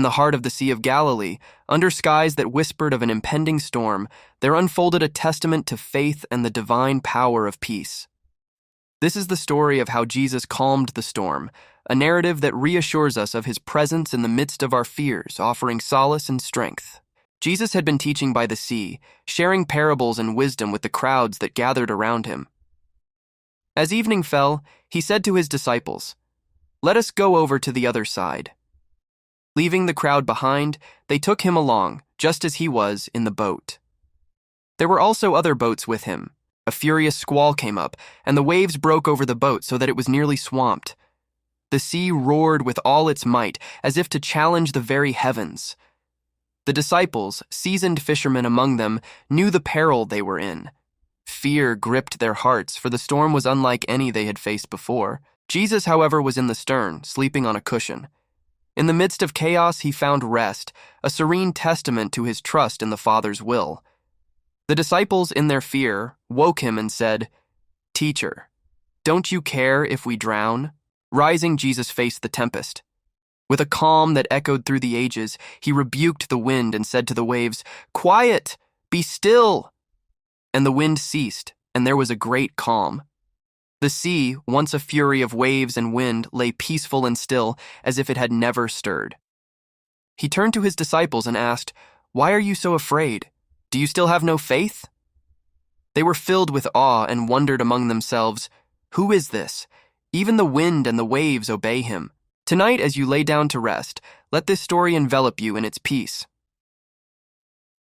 In the heart of the Sea of Galilee, under skies that whispered of an impending storm, there unfolded a testament to faith and the divine power of peace. This is the story of how Jesus calmed the storm, a narrative that reassures us of his presence in the midst of our fears, offering solace and strength. Jesus had been teaching by the sea, sharing parables and wisdom with the crowds that gathered around him. As evening fell, he said to his disciples, "Let us go over to the other side." Leaving the crowd behind, they took him along, just as he was, in the boat. There were also other boats with him. A furious squall came up, and the waves broke over the boat so that it was nearly swamped. The sea roared with all its might, as if to challenge the very heavens. The disciples, seasoned fishermen among them, knew the peril they were in. Fear gripped their hearts, for the storm was unlike any they had faced before. Jesus, however, was in the stern, sleeping on a cushion. In the midst of chaos, he found rest, a serene testament to his trust in the Father's will. The disciples, in their fear, woke him and said, "Teacher, don't you care if we drown?" Rising, Jesus faced the tempest. With a calm that echoed through the ages, he rebuked the wind and said to the waves, "Quiet! Be still!" And the wind ceased, and there was a great calm. The sea, once a fury of waves and wind, lay peaceful and still, as if it had never stirred. He turned to his disciples and asked, "Why are you so afraid? Do you still have no faith?" They were filled with awe and wondered among themselves, "Who is this? Even the wind and the waves obey him." Tonight, as you lay down to rest, let this story envelop you in its peace.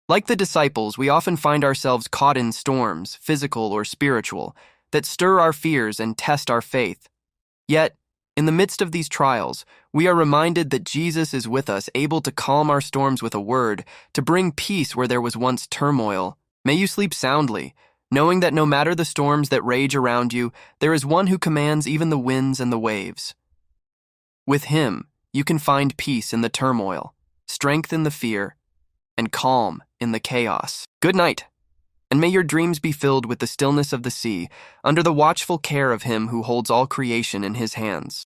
Like the disciples, we often find ourselves caught in storms, physical or spiritual, that stir our fears and test our faith. Yet, in the midst of these trials, we are reminded that Jesus is with us, able to calm our storms with a word, to bring peace where there was once turmoil. May you sleep soundly, knowing that no matter the storms that rage around you, there is one who commands even the winds and the waves. With him, you can find peace in the turmoil, strength in the fear, and calm in the chaos. Good night, and may your dreams be filled with the stillness of the sea, under the watchful care of him who holds all creation in his hands.